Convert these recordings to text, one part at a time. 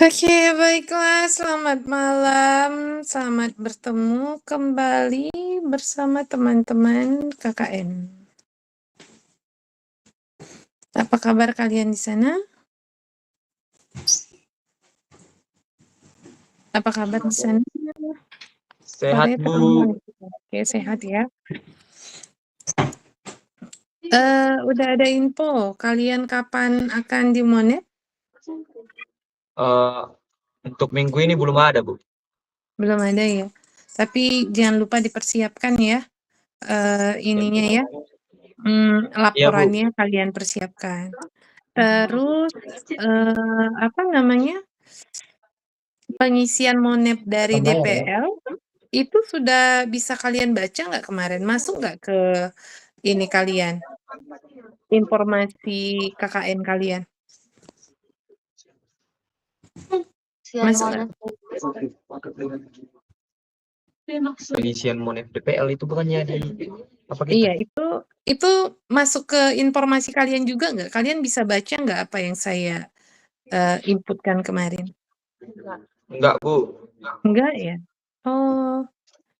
Oke, baiklah. Selamat malam. Selamat bertemu kembali bersama teman-teman KKN. Apa kabar kalian di sana? Apa kabar di sana? Sehat, Sore, Bu. Oke, sehat ya. Udah ada info kalian kapan akan di Monet? Untuk minggu ini belum ada, Bu. Belum ada ya. Tapi jangan lupa dipersiapkan ya. Ininya ya. Iya, Bu. Laporannya kalian persiapkan. Terus apa namanya? Pengisian Monep dari DPL itu sudah bisa kalian baca nggak kemarin? Masuk nggak ke ini kalian? Informasi KKN kalian? Masuk nggak? Pengisian Monet DPL itu bukannya di apa kita? Iya, itu masuk ke informasi kalian juga nggak? Kalian bisa baca nggak apa yang saya inputkan kemarin? Enggak, Bu. Enggak ya? Oh,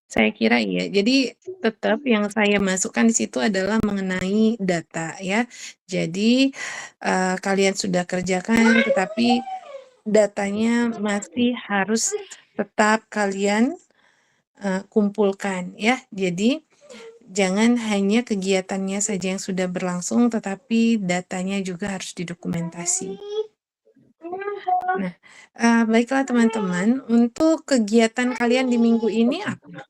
saya kira iya. Jadi tetap yang saya masukkan di situ adalah mengenai data ya. Jadi kalian sudah kerjakan, tetapi datanya masih harus tetap kalian kumpulkan ya. Jadi jangan hanya kegiatannya saja yang sudah berlangsung, tetapi datanya juga harus didokumentasi. Nah, baiklah teman-teman, untuk kegiatan kalian di minggu ini apa?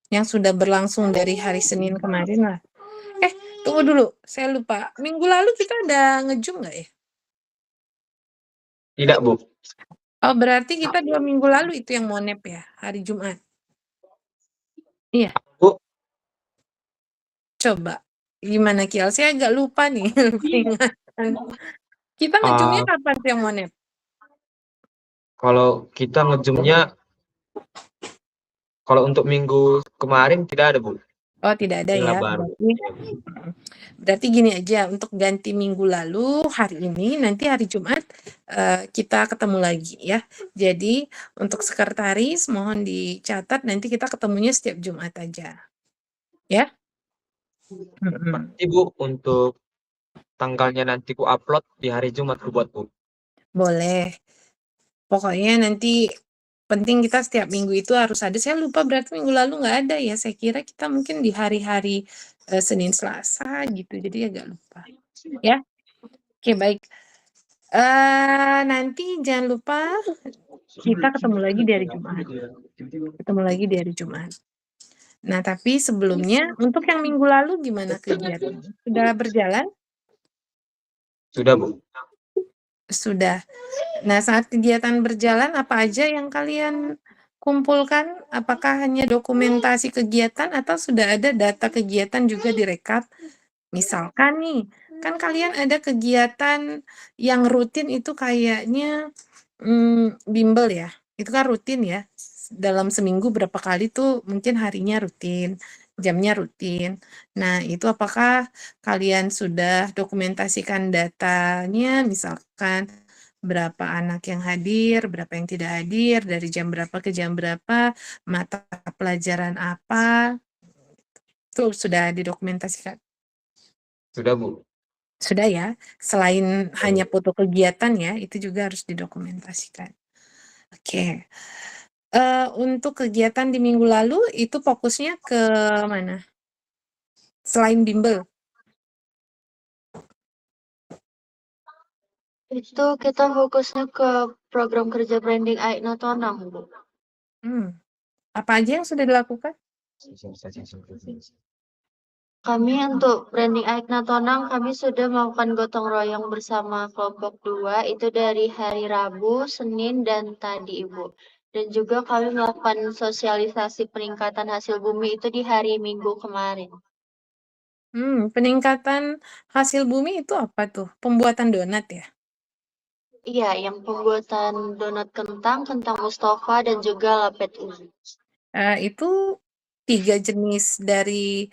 Yang sudah berlangsung dari hari Senin kemarin lah. Tunggu dulu, saya lupa. Minggu lalu kita ada ngejum nggak ya? Tidak, Bu. Oh, berarti kita 2 minggu lalu itu yang Monep ya, hari Jumat. Iya, Bu, coba. Gimana Kiel? Saya agak lupa nih, lupa ingatan. Kita ngejumnya kapan sih yang Monep? kalau kita ngejumnya kalau untuk minggu kemarin tidak ada, Bu. Oh, tidak ada Inilah ya. baru. Berarti gini aja, untuk ganti minggu lalu, hari ini, nanti hari Jumat, kita ketemu lagi ya. Jadi, untuk sekretaris mohon dicatat, nanti kita ketemunya setiap Jumat aja. Ya? Berarti, Bu, untuk tanggalnya nanti ku upload di hari Jumat ku buat, Bu. Boleh. Pokoknya nanti penting kita setiap minggu itu harus ada. Saya lupa berarti minggu lalu nggak ada ya. Saya kira kita mungkin di hari-hari Senin Selasa gitu. Jadi agak lupa. Ya. Oke, baik. Nanti jangan lupa kita ketemu lagi di hari Jumat. Ketemu lagi di hari Jumat. Nah, tapi sebelumnya untuk yang minggu lalu gimana kegiatannya? Sudah berjalan? Sudah, Bu. Sudah. Nah, saat kegiatan berjalan, apa aja yang kalian kumpulkan? Apakah hanya dokumentasi kegiatan atau sudah ada data kegiatan juga direkap? Misalkan nih, kan kalian ada kegiatan yang rutin itu kayaknya bimbel ya. Itu kan rutin ya. Dalam seminggu berapa kali tuh mungkin harinya rutin, jamnya rutin. Nah, itu apakah kalian sudah dokumentasikan datanya, misalkan berapa anak yang hadir, berapa yang tidak hadir, dari jam berapa ke jam berapa, mata pelajaran apa, itu sudah didokumentasikan. Sudah, Bu. Sudah ya, selain hanya foto kegiatan ya, itu juga harus didokumentasikan. Oke. Untuk kegiatan di minggu lalu itu fokusnya ke mana? Selain bimbel? Itu kita fokusnya ke program kerja branding Aik Natonang, Bu. Apa aja yang sudah dilakukan? Kami untuk branding Aik Natonang, kami sudah melakukan gotong royong bersama kelompok 2, itu dari hari Rabu, Senin, dan tadi, Ibu. Dan juga kami melakukan sosialisasi peningkatan hasil bumi itu di hari Minggu kemarin. Peningkatan hasil bumi itu apa tuh? Pembuatan donat ya? Iya, yang pembuatan donat kentang, kentang Mustafa, dan juga lapet ubi. Itu 3 jenis dari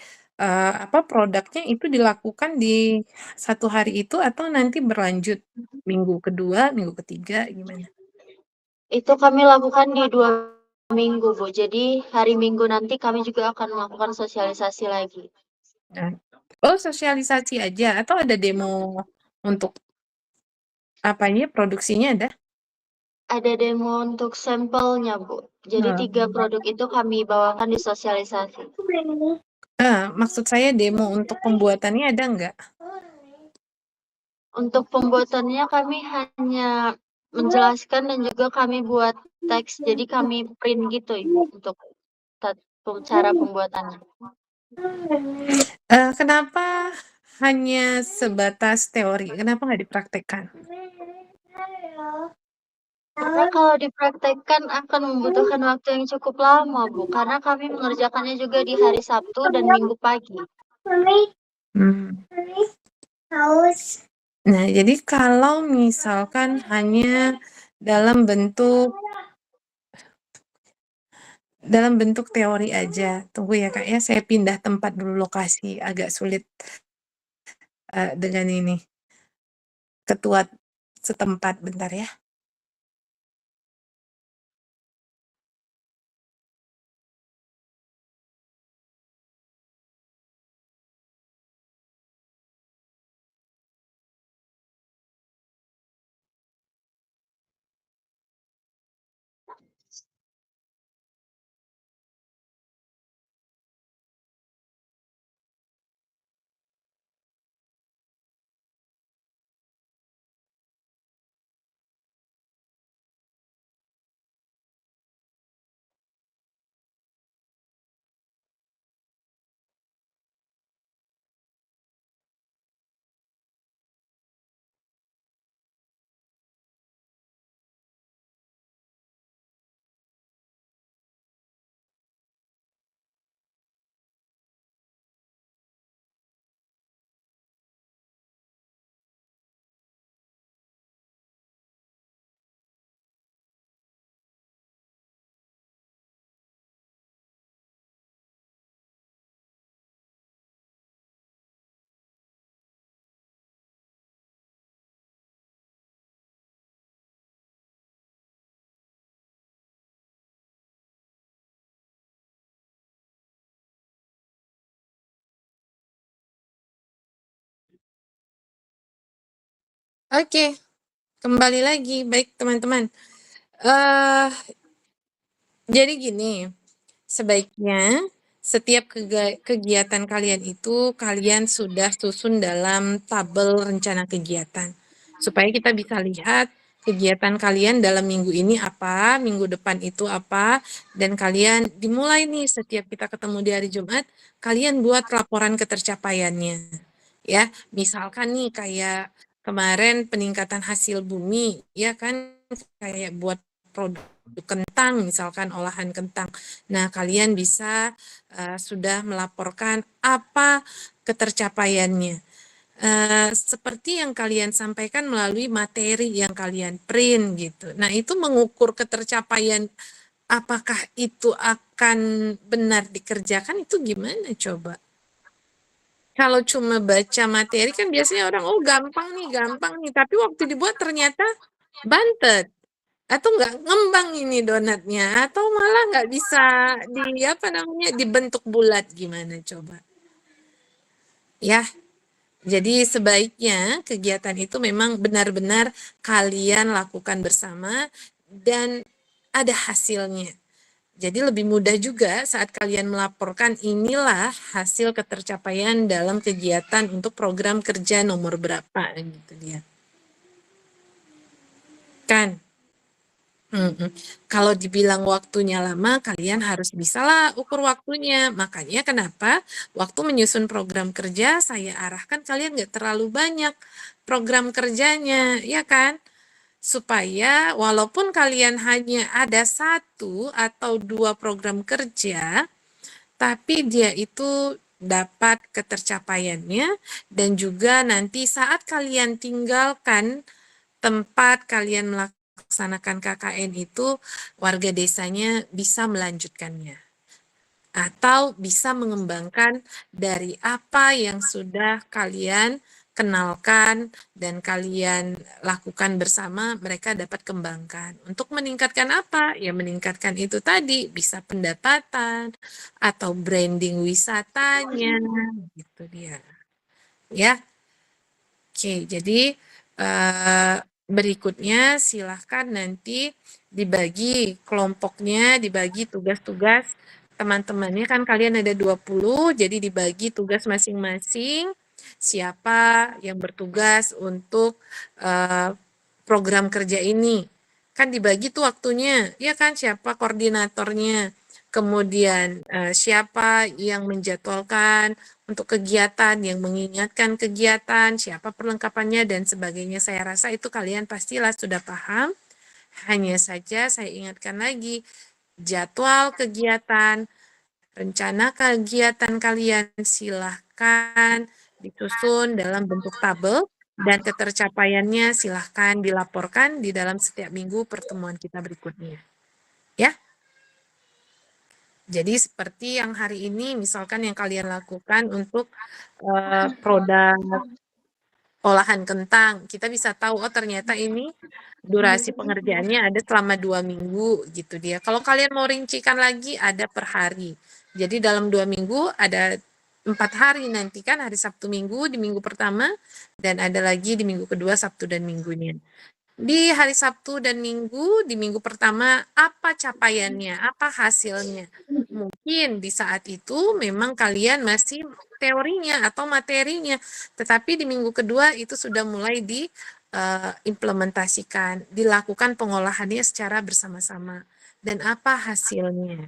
produknya itu dilakukan di 1 hari itu atau nanti berlanjut minggu kedua, minggu ketiga, gimana? Itu kami lakukan di 2 minggu, Bu. Jadi hari Minggu nanti kami juga akan melakukan sosialisasi lagi. Nah, sosialisasi aja atau ada demo untuk apanya, produksinya ada? Ada demo untuk sampelnya, Bu. Jadi 3 produk itu kami bawakan di sosialisasi. Maksud saya demo untuk pembuatannya ada nggak? Untuk pembuatannya kami hanya menjelaskan dan juga kami buat teks, jadi kami print gitu, Ibu, untuk cara pembuatannya. Kenapa hanya sebatas teori? Kenapa nggak dipraktekkan? Karena kalau dipraktekkan akan membutuhkan waktu yang cukup lama, Bu, karena kami mengerjakannya juga di hari Sabtu dan Minggu pagi. Nah, jadi kalau misalkan hanya dalam bentuk teori aja, tunggu ya Kak ya, saya pindah tempat dulu, lokasi agak sulit dengan ini ketua setempat, bentar ya. Oke, kembali lagi. Baik, teman-teman. Jadi gini, sebaiknya setiap kegiatan kalian itu kalian sudah susun dalam tabel rencana kegiatan. Supaya kita bisa lihat kegiatan kalian dalam minggu ini apa, minggu depan itu apa, dan kalian dimulai nih setiap kita ketemu di hari Jumat, kalian buat laporan ketercapaiannya. Ya, misalkan nih kayak kemarin peningkatan hasil bumi, ya kan, kayak buat produk kentang, misalkan olahan kentang. Nah, kalian bisa sudah melaporkan apa ketercapaiannya. Seperti yang kalian sampaikan melalui materi yang kalian print gitu. Nah, itu mengukur ketercapaian apakah itu akan benar dikerjakan, itu gimana coba? Kalau cuma baca materi kan biasanya orang, oh gampang nih, tapi waktu dibuat ternyata bantet. Atau nggak ngembang ini donatnya, atau malah nggak bisa dibentuk bulat, gimana coba? Ya, jadi sebaiknya kegiatan itu memang benar-benar kalian lakukan bersama dan ada hasilnya. Jadi lebih mudah juga saat kalian melaporkan inilah hasil ketercapaian dalam kegiatan untuk program kerja nomor berapa gitu dia. Kan? Kalau dibilang waktunya lama, kalian harus bisalah ukur waktunya. Makanya kenapa waktu menyusun program kerja, saya arahkan kalian nggak terlalu banyak program kerjanya, ya kan? Supaya walaupun kalian hanya ada 1 atau 2 program kerja, tapi dia itu dapat ketercapaiannya dan juga nanti saat kalian tinggalkan tempat kalian melaksanakan KKN itu, warga desanya bisa melanjutkannya. atau bisa mengembangkan dari apa yang sudah kalian kenalkan dan kalian lakukan bersama, mereka dapat kembangkan. Untuk meningkatkan apa? Ya meningkatkan itu tadi, bisa pendapatan atau branding wisatanya, gitu dia. Ya, oke, jadi berikutnya silahkan nanti dibagi kelompoknya, dibagi tugas-tugas teman-temannya, kan kalian ada 20, jadi dibagi tugas masing-masing, siapa yang bertugas untuk program kerja ini. Kan dibagi tuh waktunya, ya kan, siapa koordinatornya, kemudian siapa yang menjadwalkan untuk kegiatan, yang mengingatkan kegiatan, siapa perlengkapannya, dan sebagainya. Saya rasa itu kalian pastilah sudah paham. Hanya saja saya ingatkan lagi, jadwal kegiatan, rencana kegiatan kalian silahkan disusun dalam bentuk tabel, dan ketercapaiannya silahkan dilaporkan di dalam setiap minggu pertemuan kita berikutnya. Ya. Jadi seperti yang hari ini, misalkan yang kalian lakukan untuk produk olahan kentang, kita bisa tahu, oh ternyata ini durasi pengerjaannya ada selama 2 minggu, gitu dia. Kalau kalian mau rincikan lagi, ada per hari. Jadi dalam 2 minggu ada 4 hari nanti kan, hari Sabtu Minggu di minggu pertama, dan ada lagi di minggu kedua, Sabtu dan Minggunya. Di hari Sabtu dan Minggu, di minggu pertama, apa capaiannya, apa hasilnya. Mungkin di saat itu memang kalian masih teorinya atau materinya, tetapi di minggu kedua itu sudah mulai diimplementasikan, dilakukan pengolahannya secara bersama-sama. Dan apa hasilnya.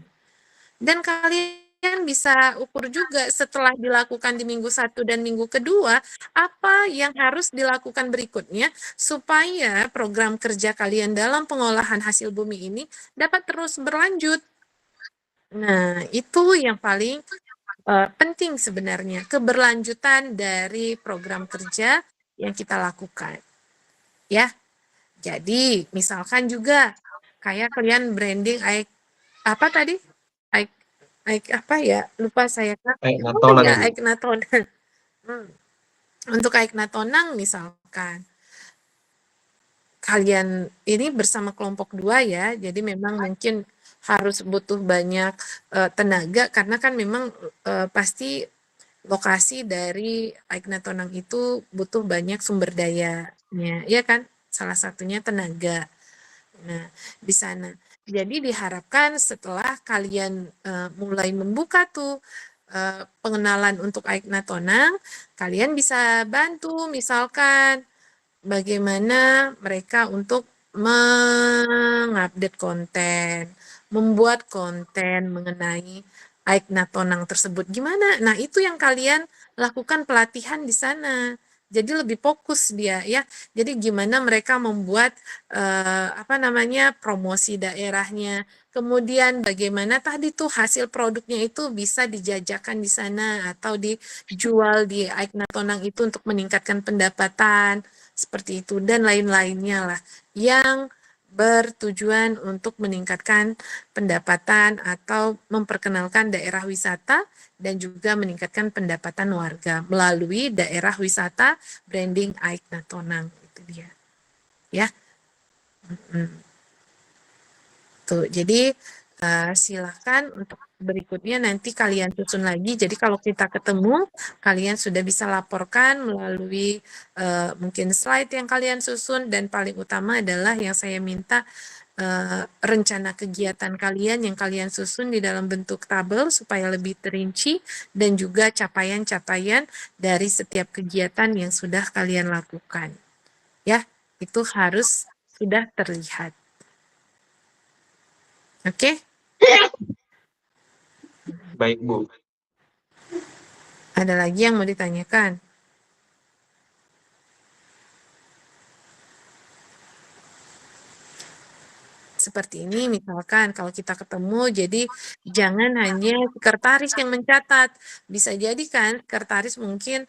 Dan kalian bisa ukur juga setelah dilakukan di minggu 1 dan minggu kedua, apa yang harus dilakukan berikutnya supaya program kerja kalian dalam pengolahan hasil bumi ini dapat terus berlanjut. Nah, itu yang paling penting sebenarnya, keberlanjutan dari program kerja yang kita lakukan. Ya, jadi misalkan juga kayak kalian branding apa tadi? Apa ya? Lupa saya kan. Oh Natonang ya, ini. Natonang. Untuk Natonang misalkan kalian ini bersama kelompok 2 ya, jadi memang mungkin harus butuh banyak tenaga, karena kan memang pasti lokasi dari Natonang itu butuh banyak sumber dayanya, ya kan? Salah satunya tenaga. Nah, di sana. Jadi diharapkan setelah kalian mulai membuka tuh pengenalan untuk Natonang, kalian bisa bantu misalkan bagaimana mereka untuk mengupdate konten, membuat konten mengenai Natonang tersebut. Gimana? Nah, itu yang kalian lakukan pelatihan di sana. Jadi lebih fokus dia ya. Jadi gimana mereka membuat promosi daerahnya. Kemudian bagaimana tadi tuh hasil produknya itu bisa dijajakan di sana atau dijual di Natonang itu untuk meningkatkan pendapatan. Seperti itu dan lain-lainnya lah yang bertujuan untuk meningkatkan pendapatan atau memperkenalkan daerah wisata dan juga meningkatkan pendapatan warga melalui daerah wisata branding Natonang, itu dia ya. Tuh, jadi silahkan untuk berikutnya nanti kalian susun lagi. Jadi kalau kita ketemu, kalian sudah bisa laporkan melalui mungkin slide yang kalian susun, dan paling utama adalah yang saya minta rencana kegiatan kalian yang kalian susun di dalam bentuk tabel supaya lebih terinci, dan juga capaian-capaian dari setiap kegiatan yang sudah kalian lakukan. Ya, itu harus sudah terlihat. Oke? Baik, Bu. Ada lagi yang mau ditanyakan? Seperti ini misalkan kalau kita ketemu, jadi jangan hanya sekretaris yang mencatat. Bisa jadi kan sekretaris mungkin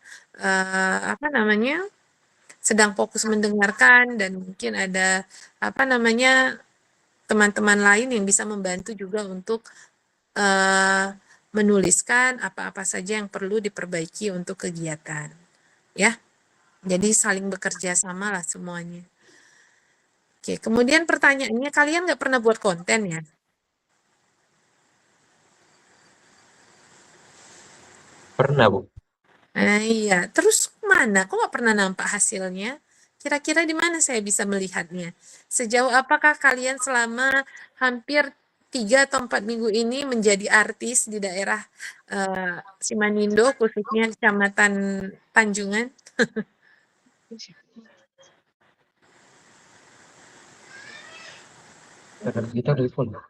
sedang fokus mendengarkan, dan mungkin ada teman-teman lain yang bisa membantu juga untuk menuliskan apa-apa saja yang perlu diperbaiki untuk kegiatan. Ya, jadi saling bekerja sama lah semuanya. Oke, kemudian pertanyaannya, kalian nggak pernah buat konten ya? Pernah, Bu. Iya, terus mana? Kok nggak pernah nampak hasilnya? Kira-kira di mana saya bisa melihatnya? Sejauh apakah kalian selama hampir 3 atau 4 minggu ini menjadi artis di daerah Simanindo, khususnya Kecamatan Tanjungan? Kita udah follow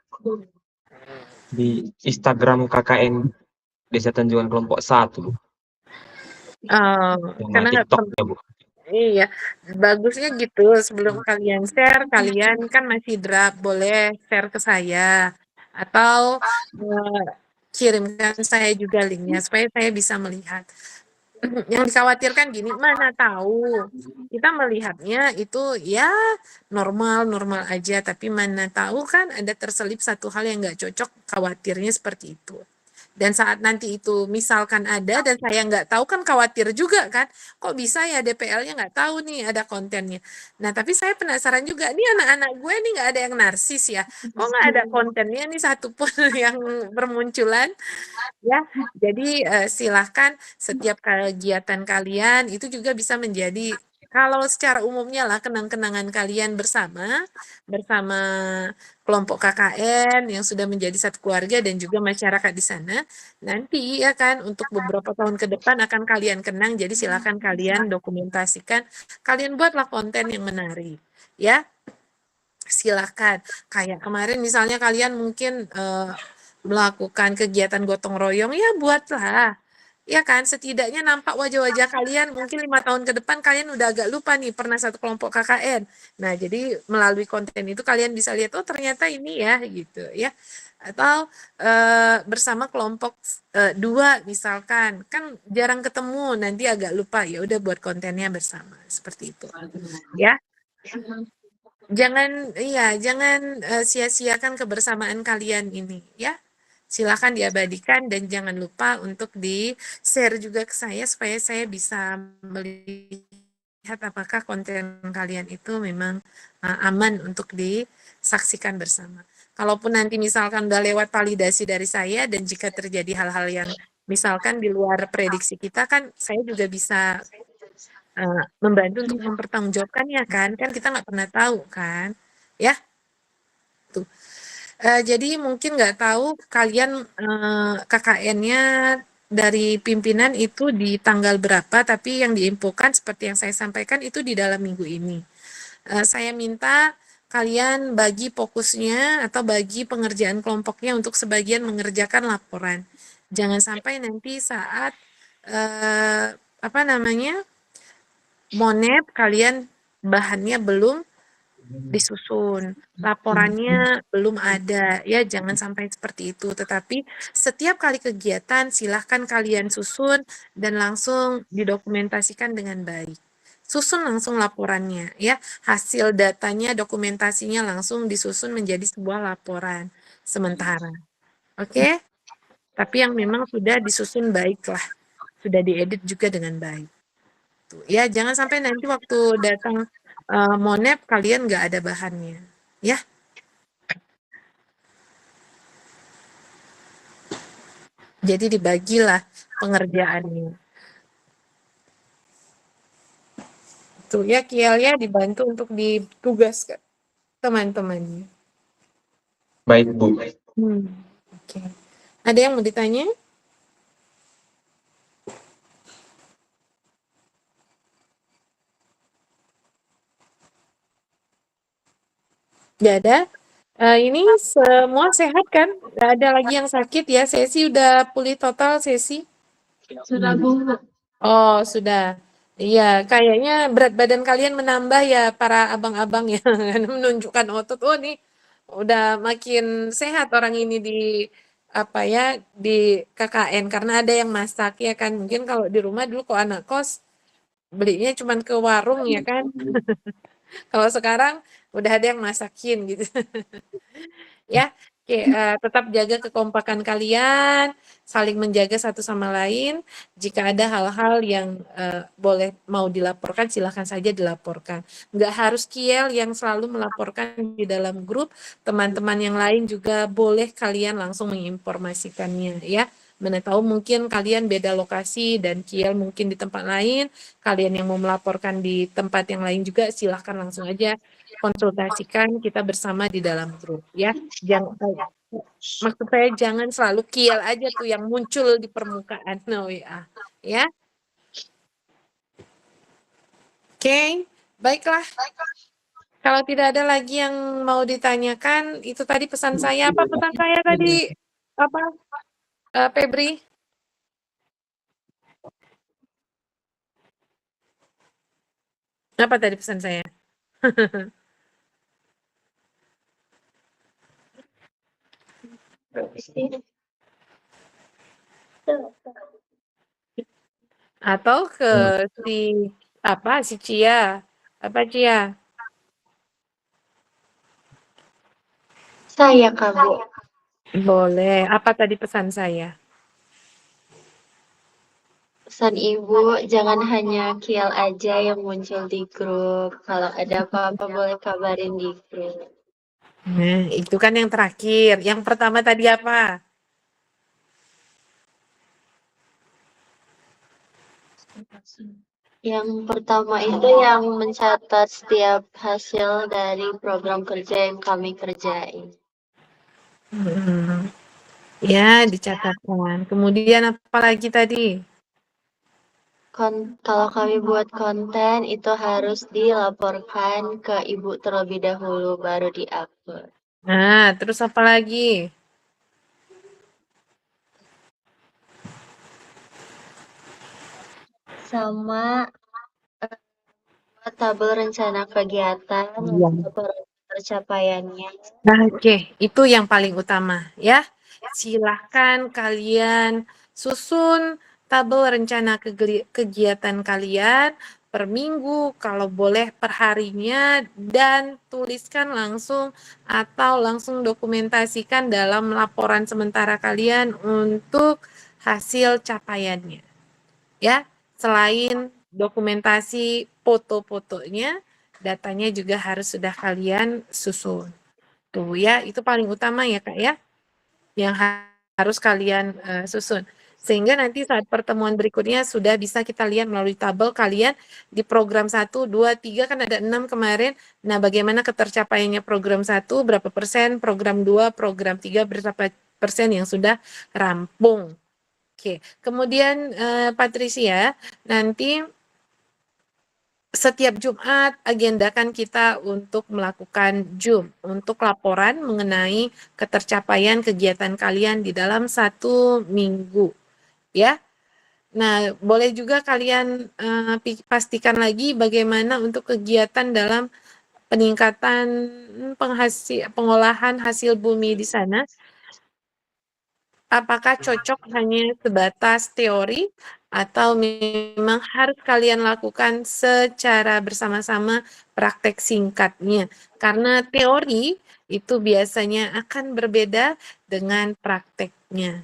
di Instagram KKN Desa Tanjungan kelompok 1, Bu. Karena Sama nggak TikToknya, Bu. Iya, bagusnya gitu. Sebelum kalian share, kalian kan masih draft, boleh share ke saya atau kirimkan saya juga linknya supaya saya bisa melihat. Yang dikhawatirkan gini, mana tahu kita melihatnya itu ya normal-normal aja, tapi mana tahu kan ada terselip satu hal yang nggak cocok, khawatirnya seperti itu. Dan saat nanti itu misalkan ada dan saya nggak tahu kan khawatir juga kan, kok bisa ya DPL-nya nggak tahu nih ada kontennya. Nah tapi saya penasaran juga, nih anak-anak gue nih nggak ada yang narsis ya, kok nggak ada kontennya nih satupun yang bermunculan. Ya, jadi silahkan setiap kegiatan kalian itu juga bisa menjadi, kalau secara umumnya lah kenang-kenangan kalian bersama kelompok KKN yang sudah menjadi satu keluarga dan juga masyarakat di sana. Nanti ya kan untuk beberapa tahun ke depan akan kalian kenang. Jadi silahkan kalian dokumentasikan, kalian buatlah konten yang menarik, ya. Silahkan. Kayak kemarin misalnya kalian mungkin melakukan kegiatan gotong royong, ya buatlah. Ya kan, setidaknya nampak wajah-wajah kalian, mungkin 5 tahun ke depan kalian udah agak lupa nih pernah satu kelompok KKN. Nah, jadi melalui konten itu kalian bisa lihat, oh ternyata ini ya, gitu ya. Atau bersama kelompok 2 misalkan, kan jarang ketemu, nanti agak lupa, ya udah buat kontennya bersama, seperti itu. Ya. Jangan sia-siakan kebersamaan kalian ini ya. Silakan diabadikan dan jangan lupa untuk di-share juga ke saya supaya saya bisa melihat apakah konten kalian itu memang aman untuk disaksikan bersama. Kalaupun nanti misalkan udah lewat validasi dari saya dan jika terjadi hal-hal yang misalkan di luar prediksi kita, kan saya juga bisa membantu untuk mempertanggungjawabkannya kan kita nggak pernah tahu kan, ya. Tuh. Jadi mungkin nggak tahu kalian KKN-nya dari pimpinan itu di tanggal berapa, tapi yang diinfokan seperti yang saya sampaikan itu di dalam minggu ini. Saya minta kalian bagi fokusnya atau bagi pengerjaan kelompoknya untuk sebagian mengerjakan laporan. Jangan sampai nanti saat Monep kalian bahannya belum disusun, laporannya belum ada, ya jangan sampai seperti itu. Tetapi setiap kali kegiatan silahkan kalian susun dan langsung didokumentasikan dengan baik. Susun langsung laporannya, ya hasil datanya, dokumentasinya langsung disusun menjadi sebuah laporan sementara. Oke? Tapi yang memang sudah disusun baiklah, sudah diedit juga dengan baik. Ya, jangan sampai nanti waktu datang Monep kalian nggak ada bahannya, ya. Jadi dibagilah pengerjaannya. Tuh ya, Kiel ya dibantu untuk ditugaskan teman-temannya. Baik, Bu. Oke. Ada yang mau ditanya? Nggak ada? Ini semua sehat kan? Nggak ada lagi yang sakit ya? Sesi udah pulih total sesi? Sudah, Bu. Oh, sudah. Iya, kayaknya berat badan kalian menambah ya para abang-abang ya, menunjukkan otot. Oh nih, udah makin sehat orang ini di di KKN karena ada yang masak ya kan. Mungkin kalau di rumah dulu kok anak kos belinya cuman ke warung ya kan. Kalau sekarang udah ada yang masakin gitu. Ya, Oke, tetap jaga kekompakan kalian, saling menjaga satu sama lain. Jika ada hal-hal yang boleh mau dilaporkan, silahkan saja dilaporkan. Nggak harus Kiel yang selalu melaporkan di dalam grup, teman-teman yang lain juga boleh kalian langsung menginformasikannya ya. Mana tahu mungkin kalian beda lokasi dan Kiel mungkin di tempat lain, kalian yang mau melaporkan di tempat yang lain juga silahkan langsung aja konsultasikan kita bersama di dalam grup ya. Maksud saya jangan selalu Kiel aja tuh yang muncul di permukaan WA ya. Oke, baiklah. Kalau tidak ada lagi yang mau ditanyakan, itu tadi pesan saya. Apa pesan saya tadi? Apa? Febri? Apa tadi pesan saya? Atau ke si Cia? Apa Cia? Saya, Kak, Bu. Boleh. Apa tadi pesan saya? Pesan Ibu, jangan hanya Kiel aja yang muncul di grup. Kalau ada apa-apa boleh kabarin di grup. Nah, itu kan yang terakhir. Yang pertama tadi apa? Yang pertama itu yang mencatat setiap hasil dari program kerja yang kami kerjain. Ya, dicatatkan. Kemudian apa lagi tadi? Kalau kami buat konten itu harus dilaporkan ke Ibu terlebih dahulu baru di-upload. Nah, terus apa lagi? Sama buat tabel rencana kegiatan Iya. untuk laporan pencapaiannya. Nah, oke, itu yang paling utama ya. Silahkan kalian susun tabel rencana kegiatan kalian per minggu, kalau boleh per harinya, dan tuliskan langsung atau langsung dokumentasikan dalam laporan sementara kalian untuk hasil capaiannya. Ya, selain dokumentasi foto-fotonya, datanya juga harus sudah kalian susun. Tuh ya, itu paling utama ya Kak ya, yang harus kalian susun. Sehingga nanti saat pertemuan berikutnya sudah bisa kita lihat melalui tabel kalian di program 1, 2, 3 kan ada 6 kemarin. Nah, bagaimana ketercapaiannya program 1, berapa persen, program 2, program 3, berapa persen yang sudah rampung. Oke, kemudian Patricia, nanti setiap Jumat agendakan kita untuk melakukan Zoom untuk laporan mengenai ketercapaian kegiatan kalian di dalam 1 minggu ya. Nah, boleh juga kalian pastikan lagi bagaimana untuk kegiatan dalam peningkatan pengolahan hasil bumi di sana. Apakah cocok hanya sebatas teori atau memang harus kalian lakukan secara bersama-sama praktek singkatnya? Karena teori itu biasanya akan berbeda dengan prakteknya.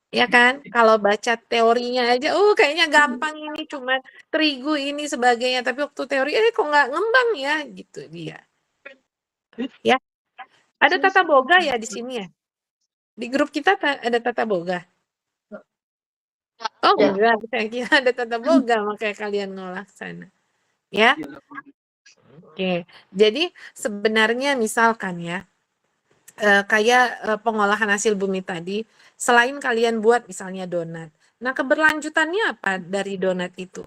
Ya kan? Kalau baca teorinya aja, kayaknya gampang ini cuma terigu ini sebagainya, tapi waktu teori kok nggak ngembang ya, gitu dia. Ya. Ada tata boga ya di sini ya? Di grup kita ada tata boga. Oh enggak, saya kira ada tata boga makanya kalian ngolah sana. Ya. Oke. Jadi sebenarnya misalkan ya, kayak pengolahan hasil bumi tadi, selain kalian buat misalnya donat. Nah, keberlanjutannya apa dari donat itu?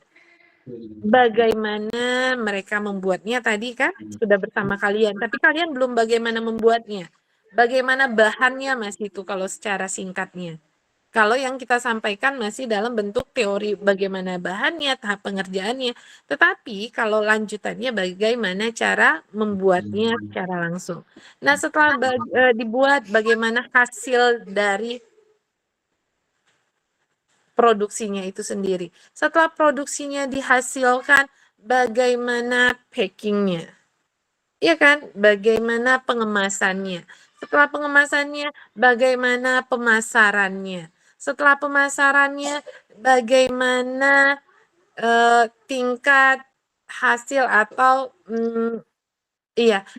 Bagaimana mereka membuatnya tadi kan sudah bersama kalian, tapi kalian belum bagaimana membuatnya. Bagaimana bahannya Mas itu kalau secara singkatnya? Kalau yang kita sampaikan masih dalam bentuk teori bagaimana bahannya, tahap pengerjaannya. Tetapi kalau lanjutannya bagaimana cara membuatnya secara langsung. Nah, setelah dibuat bagaimana hasil dari produksinya itu sendiri. Setelah produksinya dihasilkan, bagaimana packingnya? Iya kan? Bagaimana pengemasannya? Setelah pengemasannya, bagaimana pemasarannya? Setelah pemasarannya, bagaimana tingkat hasil atau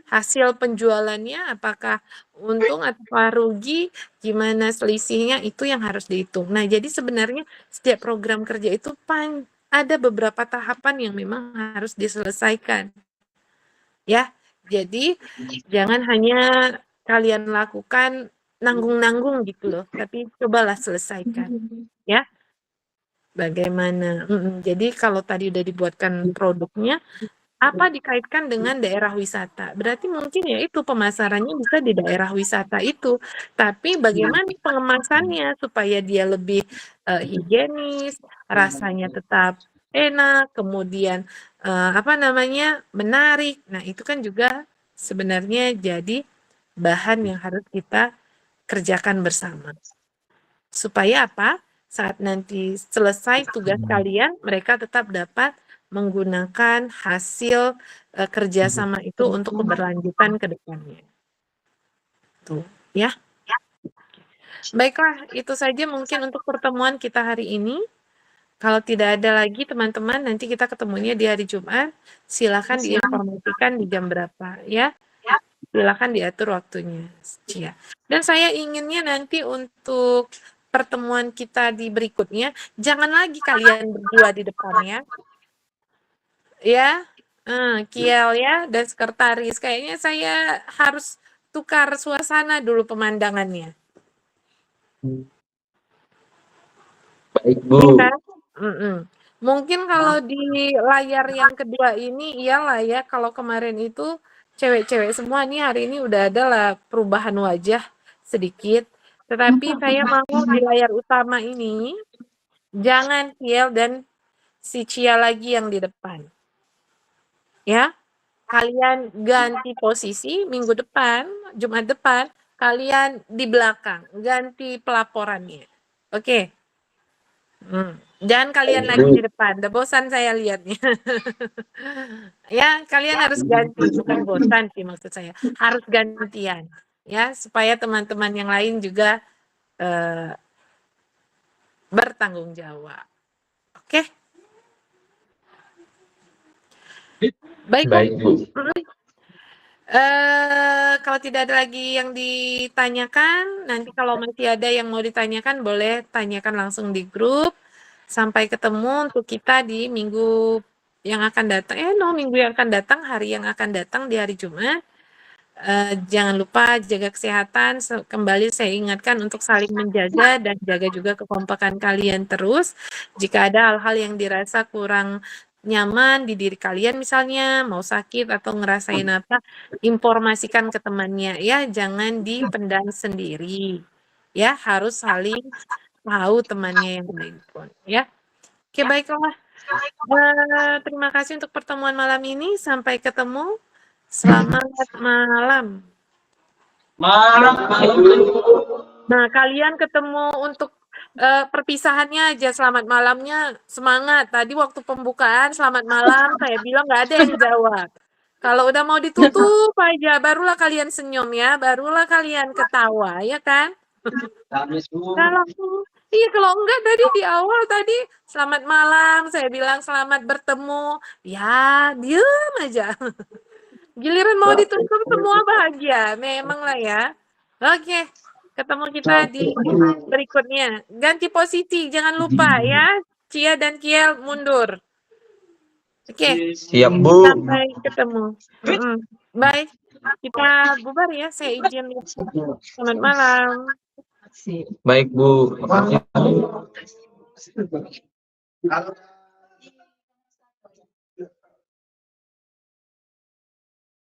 hasil penjualannya, apakah untung atau rugi, gimana selisihnya, itu yang harus dihitung. Nah, jadi sebenarnya setiap program kerja itu ada beberapa tahapan yang memang harus diselesaikan. Ya, jadi jangan hanya kalian lakukan nanggung-nanggung gitu loh, tapi cobalah selesaikan. Ya, bagaimana? Jadi kalau tadi udah dibuatkan produknya, apa dikaitkan dengan daerah wisata? Berarti mungkin ya itu pemasarannya bisa di daerah wisata itu. Tapi bagaimana pengemasannya supaya dia lebih higienis, rasanya tetap enak, kemudian menarik. Nah, itu kan juga sebenarnya jadi bahan yang harus kita kerjakan bersama. Supaya apa? Saat nanti selesai tugas kalian, mereka tetap dapat menggunakan hasil kerjasama itu untuk keberlanjutan ke depannya. Tuh, ya. Baiklah, itu saja mungkin untuk pertemuan kita hari ini. Kalau tidak ada lagi teman-teman, nanti kita ketemunya di hari Jumat. Silakan diinformasikan di jam berapa, ya. Silakan diatur waktunya. Ya. Dan saya inginnya nanti untuk pertemuan kita di berikutnya, jangan lagi kalian berdua di depannya. Ya, Kiel ya, dan sekretaris. Kayaknya saya harus tukar suasana dulu pemandangannya. Baik, Bu. Ya kan? Mungkin kalau di layar yang kedua ini, iyalah ya, kalau kemarin itu cewek-cewek semua, nih hari ini udah ada lah perubahan wajah sedikit. Tetapi saya mau di layar utama ini, jangan Kiel dan si Cia lagi yang di depan. Ya, kalian ganti posisi minggu depan, Jumat depan, kalian di belakang, ganti pelaporannya. Oke. Jangan kalian lagi di depan, udah bosan saya lihatnya. Ya, kalian harus ganti, bukan bosan sih maksud saya, harus gantian. Ya, supaya teman-teman yang lain juga bertanggung jawab. Oke? Baiklah. Baik, Bu. Kalau tidak ada lagi yang ditanyakan, nanti kalau masih ada yang mau ditanyakan, boleh tanyakan langsung di grup. Sampai ketemu untuk kita di minggu yang akan datang. Minggu yang akan datang, hari yang akan datang di hari Jumat. Jangan lupa jaga kesehatan. Kembali saya ingatkan untuk saling menjaga dan jaga juga kekompakan kalian terus. Jika ada hal-hal yang dirasa kurang nyaman di diri kalian misalnya, mau sakit atau ngerasain apa, informasikan ke temannya ya, jangan dipendam sendiri. Ya, harus saling tahu temannya yang lain pun ya. Oke, baiklah. Terima kasih untuk pertemuan malam ini. Sampai ketemu. Selamat malam. Nah, kalian ketemu untuk perpisahannya aja, selamat malamnya, semangat. Tadi waktu pembukaan selamat malam, saya bilang nggak ada yang jawab. Kalau udah mau ditutup aja, barulah kalian senyum ya, barulah kalian ketawa, ya kan? Kalau enggak tadi di awal tadi selamat malam, saya bilang selamat bertemu, ya diam aja. Giliran mau ditutup semua bahagia, memang lah ya. Oke, ketemu kita di berikutnya. Ganti posisi, jangan lupa ya. Cia dan Kiel mundur. Oke. Siap, Bu. Sampai ketemu. Bye. Kita bubar ya, saya izin. Selamat malam. Baik, Bu. Makasih.